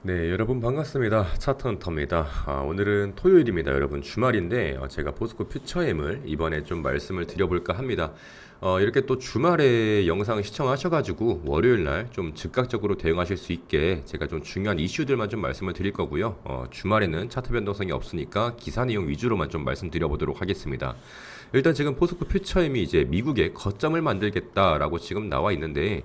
네, 여러분 반갑습니다. 차트헌터입니다. 오늘은 토요일입니다. 여러분 주말인데 제가 포스코 퓨처엠을 이번에 좀 말씀을 드려볼까 합니다. 이렇게 또 주말에 영상 시청하셔가지고 월요일 날 좀 즉각적으로 대응하실 수 있게 제가 좀 중요한 이슈들만 좀 말씀을 드릴 거고요. 주말에는 차트 변동성이 없으니까 기사 내용 위주로만 좀 말씀드려보도록 하겠습니다. 일단 지금 포스코 퓨처엠이 이제 미국에 거점을 만들겠다라고 지금 나와 있는데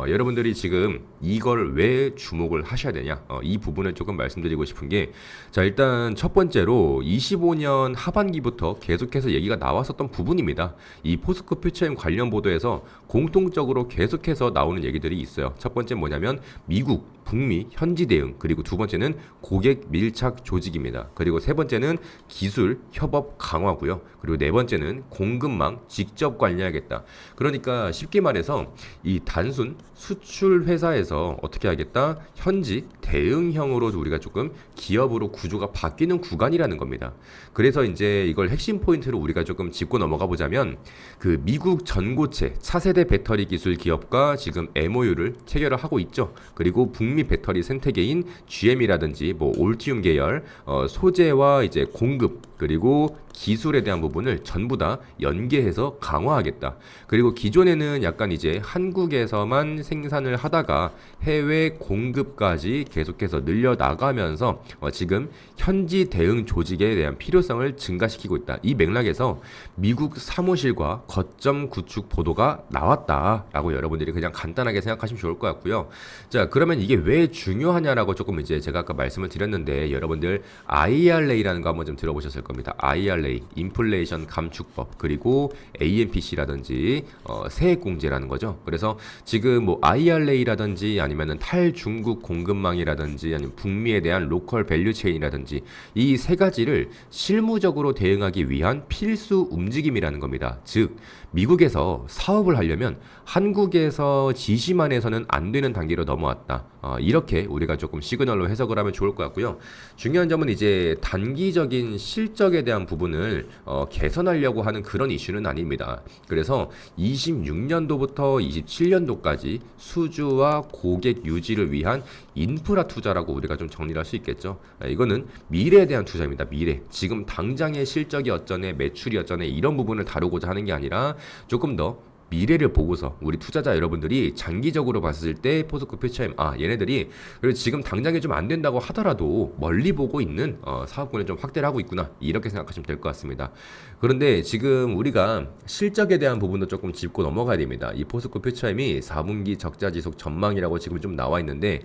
여러분들이 지금 이걸 왜 주목을 하셔야 되냐, 이 부분을 조금 말씀드리고 싶은 게, 자 일단 첫 번째로 25년 하반기부터 계속해서 얘기가 나왔었던 부분입니다. 이 포스코 퓨처엠 관련 보도에서 공통적으로 계속해서 나오는 얘기들이 있어요. 첫 번째 뭐냐면 미국, 북미 현지 대응, 그리고 두 번째는 고객 밀착 조직입니다. 그리고 세 번째는 기술 협업 강화고요. 그리고 네 번째는 공급망 직접 관리하겠다. 그러니까 쉽게 말해서 이 단순 수출 회사에서 어떻게 하겠다, 현지 대응형으로 우리가 조금 기업으로 구조가 바뀌는 구간이라는 겁니다. 그래서 이제 이걸 핵심 포인트로 우리가 조금 짚고 넘어가 보자면, 그 미국 전고체 차세대 배터리 기술 기업과 지금 MOU를 체결을 하고 있죠. 그리고 북미 배터리 생태계인 GM이라든지 뭐 올티움 계열 소재와 이제 공급, 그리고 기술에 대한 부분을 전부 다 연계해서 강화하겠다. 그리고 기존에는 약간 이제 한국에서만 생산을 하다가 해외 공급까지 계속해서 늘려나가면서 지금 현지 대응 조직에 대한 필요성을 증가시키고 있다. 이 맥락에서 미국 사무실과 거점 구축 보도가 나왔다라고 여러분들이 그냥 간단하게 생각하시면 좋을 것 같고요. 자, 그러면 이게 왜 중요하냐라고 조금 이제 제가 아까 말씀을 드렸는데, 여러분들 IRA라는 거 한번 좀 들어보셨을 겁니다. IRA, 인플레이션 감축법, 그리고 AMPC라든지 세액공제라는 거죠. 그래서 지금 뭐 IRA라든지 아니면은 탈중국 공급망이라든지 아니면 북미에 대한 로컬 밸류체인이라든지 이 세 가지를 실무적으로 대응하기 위한 필수 움직임이라는 겁니다. 즉 미국에서 사업을 하려면 한국에서 지시만 해서는 안 되는 단계로 넘어왔다. 이렇게 우리가 조금 시그널로 해석을 하면 좋을 것 같고요. 중요한 점은 이제 단기적인 실적에 대한 부분을 개선하려고 하는 그런 이슈는 아닙니다. 그래서 26년도부터 27년도까지 수주와 고객 유지를 위한 인프라 투자라고 우리가 좀 정리를 할 수 있겠죠. 이거는 미래에 대한 투자입니다. 미래. 지금 당장의 실적이 어쩌네, 매출이 어쩌네, 이런 부분을 다루고자 하는 게 아니라 조금 더 미래를 보고서 우리 투자자 여러분들이 장기적으로 봤을 때 포스코 퓨처엠, 얘네들이 그리고 지금 당장에 좀 안 된다고 하더라도 멀리 보고 있는 사업군을 좀 확대를 하고 있구나, 이렇게 생각하시면 될 것 같습니다. 그런데 지금 우리가 실적에 대한 부분도 조금 짚고 넘어가야 됩니다. 이 포스코 퓨처엠이 4분기 적자 지속 전망이라고 지금 좀 나와 있는데,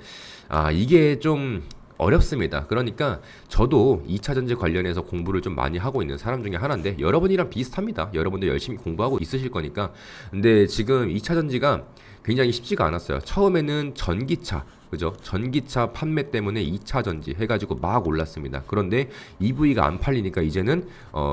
이게 좀 어렵습니다. 그러니까 저도 2차 전지 관련해서 공부를 좀 많이 하고 있는 사람 중에 하나인데, 여러분이랑 비슷합니다. 여러분도 열심히 공부하고 있으실 거니까. 근데 지금 2차 전지가 굉장히 쉽지가 않았어요. 처음에는 전기차, 그죠? 전기차 판매 때문에 2차 전지 해가지고 막 올랐습니다. 그런데 EV가 안 팔리니까 이제는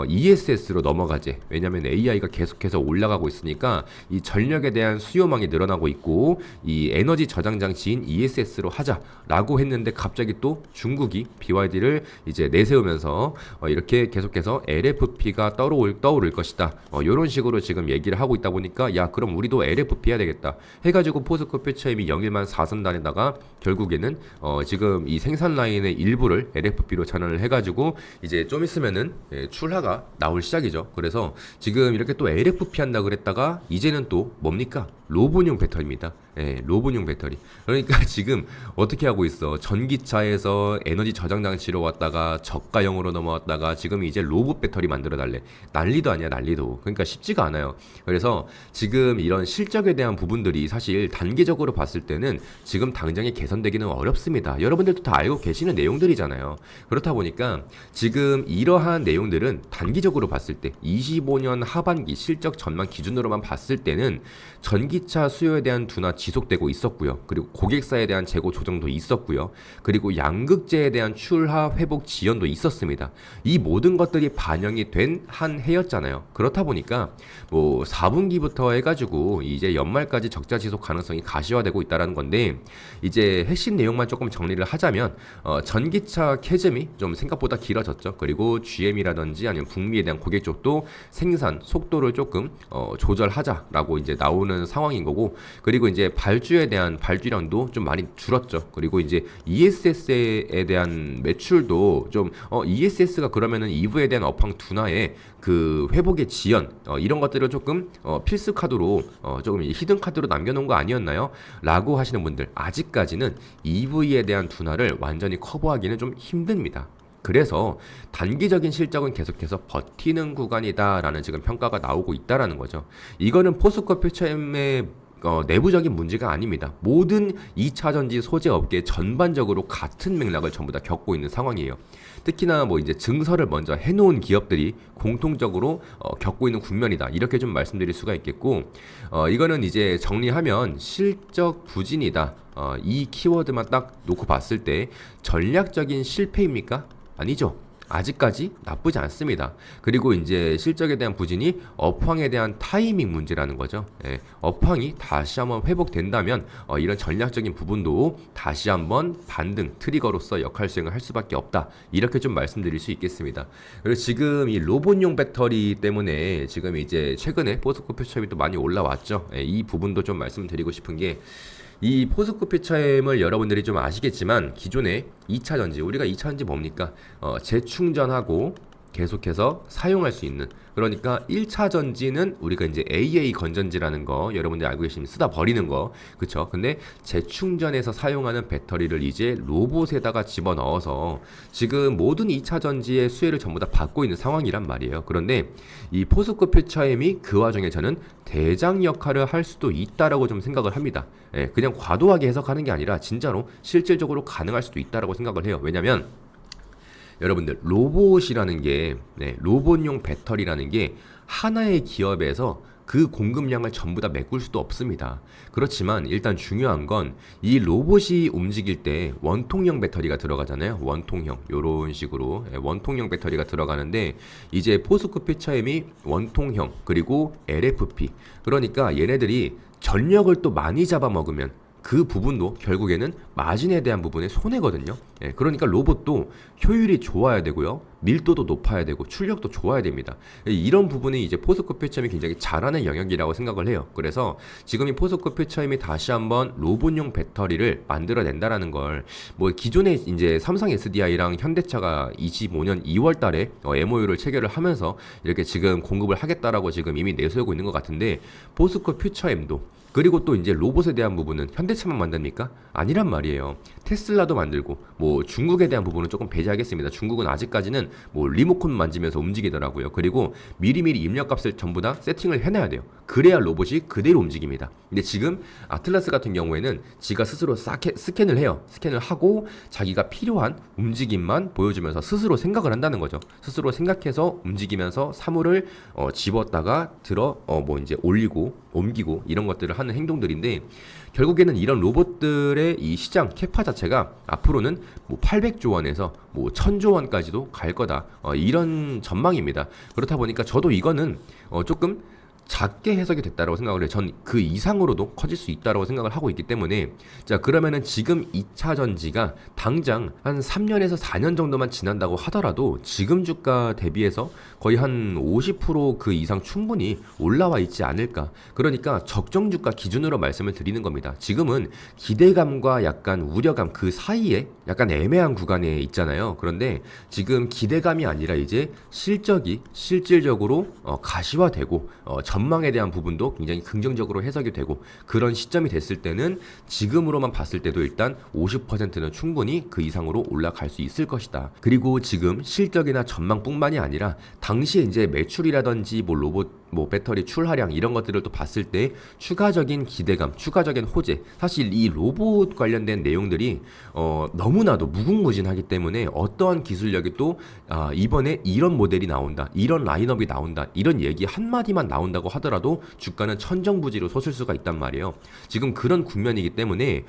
ESS로 넘어가지. 왜냐면 AI가 계속해서 올라가고 있으니까 이 전력에 대한 수요망이 늘어나고 있고, 이 에너지 저장 장치인 ESS로 하자라고 했는데 갑자기 또 중국이 BYD를 이제 내세우면서 이렇게 계속해서 LFP가 떠오를 것이다. 이런 식으로 지금 얘기를 하고 있다 보니까, 야 그럼 우리도 LFP 해야 되겠다 해가지고 포스코 퓨처엠이 0일만 4선단에다가 결국에는 지금 이 생산 라인의 일부를 LFP로 전환을 해가지고 이제 좀 있으면은 출하가 나올 시작이죠. 그래서 지금 이렇게 또 LFP 한다 그랬다가 이제는 또 뭡니까? 로봇용 배터리입니다. 로봇용 배터리. 그러니까 지금 어떻게 하고 있어? 전기차에서 에너지 저장 장치로 왔다가 저가형으로 넘어왔다가 지금 이제 로봇 배터리 만들어 달래. 난리도 아니야, 난리도. 그러니까 쉽지가 않아요. 그래서 지금 이런 실적에 대한 부분들이 사실 단기적으로 봤을 때는 지금 당장에 개선되기는 어렵습니다. 여러분들도 다 알고 계시는 내용들이잖아요. 그렇다 보니까 지금 이러한 내용들은 단기적으로 봤을 때 25년 하반기 실적 전망 기준으로만 봤을 때는 전기차 수요에 대한 둔화 지속되고 있었고요. 그리고 고객사에 대한 재고 조정도 있었고요. 그리고 양극재에 대한 출하 회복 지연도 있었습니다. 이 모든 것들이 반영이 된 한 해였잖아요. 그렇다 보니까 뭐 4분기부터 해가지고 이제 연말까지 적자 지속 가능성이 가시화되고 있다라는 건데, 이제 핵심 내용만 조금 정리를 하자면 전기차 캐즘이 좀 생각보다 길어졌죠. 그리고 GM이라든지 아니면 북미에 대한 고객 쪽도 생산 속도를 조금 조절하자라고 이제 나오는 나오는 상황인 거고, 그리고 이제 발주에 대한 발주량도 좀 많이 줄었죠. 그리고 이제 ESS에 대한 매출도 좀 ESS가 그러면은 EV에 대한 업황 둔화에 그 회복의 지연 이런 것들을 조금 필수 카드로 조금 히든 카드로 남겨놓은 거 아니었나요? 라고 하시는 분들, 아직까지는 EV에 대한 둔화를 완전히 커버하기는 좀 힘듭니다. 그래서 단기적인 실적은 계속해서 버티는 구간이다라는 지금 평가가 나오고 있다라는 거죠. 이거는 포스코 퓨처엠의 내부적인 문제가 아닙니다. 모든 2차전지 소재 업계 전반적으로 같은 맥락을 전부 다 겪고 있는 상황이에요. 특히나 뭐 이제 증설을 먼저 해놓은 기업들이 공통적으로 겪고 있는 국면이다. 이렇게 좀 말씀드릴 수가 있겠고, 이거는 이제 정리하면 실적 부진이다. 이 키워드만 딱 놓고 봤을 때 전략적인 실패입니까? 아니죠. 아직까지 나쁘지 않습니다. 그리고 이제 실적에 대한 부진이 업황에 대한 타이밍 문제라는 거죠. 예, 업황이 다시 한번 회복된다면 이런 전략적인 부분도 다시 한번 반등 트리거로서 역할 수행을 할 수밖에 없다. 이렇게 좀 말씀드릴 수 있겠습니다. 그리고 지금 이 로봇용 배터리 때문에 지금 이제 최근에 포스코 퓨처엠이 또 많이 올라왔죠. 예, 이 부분도 좀 말씀드리고 싶은 게, 이 포스코 퓨처엠을 여러분들이 좀 아시겠지만 기존에 2차전지, 우리가 2차전지 뭡니까? 재충전하고 계속해서 사용할 수 있는, 그러니까 1차전지는 우리가 이제 AA 건전지라는 거 여러분들이 알고 계시면 쓰다 버리는 거, 그쵸? 근데 재충전해서 사용하는 배터리를 이제 로봇에다가 집어넣어서 지금 모든 2차전지의 수혜를 전부 다 받고 있는 상황이란 말이에요. 그런데 이 포스코 퓨처엠이 그 와중에 저는 대장 역할을 할 수도 있다라고 좀 생각을 합니다. 예, 그냥 과도하게 해석하는 게 아니라 진짜로 실질적으로 가능할 수도 있다라고 생각을 해요. 왜냐면 여러분들 로봇이라는 게, 로봇용 배터리라는 게 하나의 기업에서 그 공급량을 전부 다 메꿀 수도 없습니다. 그렇지만 일단 중요한 건 이 로봇이 움직일 때 원통형 배터리가 들어가잖아요. 원통형, 요런 식으로 원통형 배터리가 들어가는데, 이제 포스코 퓨처엠이 원통형 그리고 LFP, 그러니까 얘네들이 전력을 또 많이 잡아먹으면 그 부분도 결국에는 마진에 대한 부분에 손해거든요. 예, 그러니까 로봇도 효율이 좋아야 되고요, 밀도도 높아야 되고 출력도 좋아야 됩니다. 이런 부분이 이제 포스코 퓨처엠이 굉장히 잘하는 영역이라고 생각을 해요. 그래서 지금 이 포스코 퓨처엠이 다시 한번 로봇용 배터리를 만들어낸다라는 걸, 뭐 기존에 이제 삼성 SDI랑 현대차가 25년 2월 달에 MOU를 체결을 하면서 이렇게 지금 공급을 하겠다라고 지금 이미 내세우고 있는 것 같은데, 포스코 퓨처엠도, 그리고 또 이제 로봇에 대한 부분은 현대차만 만듭니까? 아니란 말이에요. 테슬라도 만들고, 뭐 중국에 대한 부분은 조금 배제하겠습니다. 중국은 아직까지는 뭐 리모컨 만지면서 움직이더라고요. 그리고 미리미리 입력값을 전부 다 세팅을 해놔야 돼요. 그래야 로봇이 그대로 움직입니다. 근데 지금 아틀라스 같은 경우에는 지가 스스로 스캔을 해요. 스캔을 하고 자기가 필요한 움직임만 보여주면서 스스로 생각을 한다는 거죠. 스스로 생각해서 움직이면서 사물을 집었다가 뭐 이제 올리고 옮기고 이런 것들을 하는 행동들인데, 결국에는 이런 로봇들의 이 시장 캐파 자체가 앞으로는 뭐 800조 원에서 뭐 1000조 원까지도 갈 거다, 이런 전망입니다. 그렇다 보니까 저도 이거는 조금 작게 해석이 됐다라고 생각을 해요. 전 그 이상으로도 커질 수 있다라고 생각을 하고 있기 때문에, 자 그러면은 지금 2차 전지가 당장 한 3년에서 4년 정도만 지난다고 하더라도 지금 주가 대비해서 거의 한 50%그 이상 충분히 올라와 있지 않을까. 그러니까 적정 주가 기준으로 말씀을 드리는 겁니다. 지금은 기대감과 약간 우려감 그 사이에 약간 애매한 구간에 있잖아요. 그런데 지금 기대감이 아니라 이제 실적이 실질적으로 가시화되고 전망에 대한 부분도 굉장히 긍정적으로 해석이 되고, 그런 시점이 됐을 때는 지금으로만 봤을 때도 일단 50%는 충분히 그 이상으로 올라갈 수 있을 것이다. 그리고 지금 실적이나 전망뿐만이 아니라 당시에 이제 매출이라든지 뭐 로봇 뭐 배터리 출하량 이런 것들을 또 봤을 때 추가적인 기대감, 추가적인 호재, 사실 이 로봇 관련된 내용들이 너무나도 무궁무진하기 때문에 어떠한 기술력이 또 이번에 이런 모델이 나온다, 이런 라인업이 나온다, 이런 얘기 한마디만 나온다고 하더라도 주가는 천정부지로 솟을 수가 있단 말이에요. 지금 그런 국면이기 때문에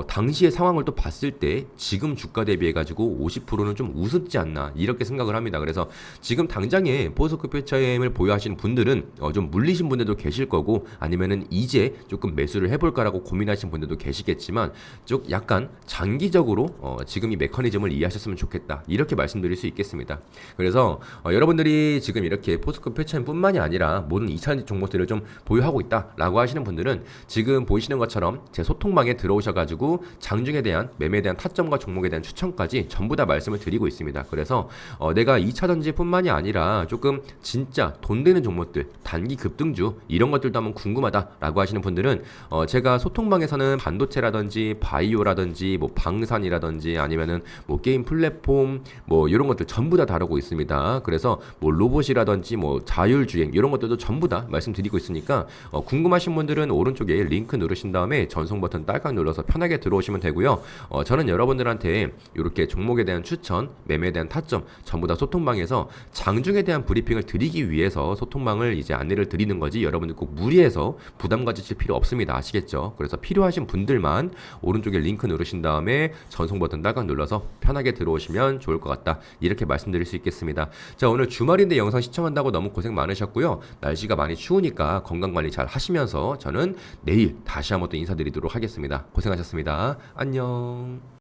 당시의 상황을 또 봤을 때 지금 주가 대비해가지고 50%는 좀 우습지 않나, 이렇게 생각을 합니다. 그래서 지금 당장에 포스코 퓨처엠을 보유하시는 분들은 좀 물리신 분들도 계실 거고 아니면은 이제 조금 매수를 해볼까라고 고민하신 분들도 계시겠지만 쭉 약간 장기적으로 지금 이 메커니즘을 이해하셨으면 좋겠다 이렇게 말씀드릴 수 있겠습니다. 그래서 여러분들이 지금 이렇게 포스코 표체뿐만이 아니라 모든 2차전지 종목들을 좀 보유하고 있다라고 하시는 분들은 지금 보이시는 것처럼 제 소통방에 들어오셔가지고 장중에 대한 매매에 대한 타점과 종목에 대한 추천까지 전부 다 말씀을 드리고 있습니다. 그래서 내가 2차전지뿐만이 아니라 조금 진짜 돈 되는 종목들 단기 급등주 이런 것들도 한번 궁금하다라고 하시는 분들은 제가 소통방에서는 반도체라든지 바이오라든지 뭐 방산이라든지 아니면은 뭐 게임 플랫폼 뭐 이런 것들 전부 다 다루고 있습니다. 그래서 뭐 로봇이라든지 뭐 자율주행 이런 것들도 전부 다 말씀드리고 있으니까 궁금하신 분들은 오른쪽에 링크 누르신 다음에 전송 버튼 딸깍 눌러서 편하게 들어오시면 되고요. 저는 여러분들한테 이렇게 종목에 대한 추천, 매매에 대한 타점 전부 다 소통방에서 장중에 대한 브리핑을 드리기 위해서 소통방을 이제 안내를 드리는 거지 여러분들 꼭 무리해서 부담 가지실 필요 없습니다. 아시겠죠? 그래서 필요하신 분들만 오른쪽에 링크 누르신 다음에 전송 버튼 딸깍 눌러서 편하게 들어오시면 좋을 것 같다. 이렇게 말씀드릴 수 있겠습니다. 자, 오늘 주말인데 영상 시청한다고 너무 고생 많으셨고요. 날씨가 많이 추우니까 건강관리 잘 하시면서 저는 내일 다시 한번 또 인사드리도록 하겠습니다. 고생하셨습니다. 안녕.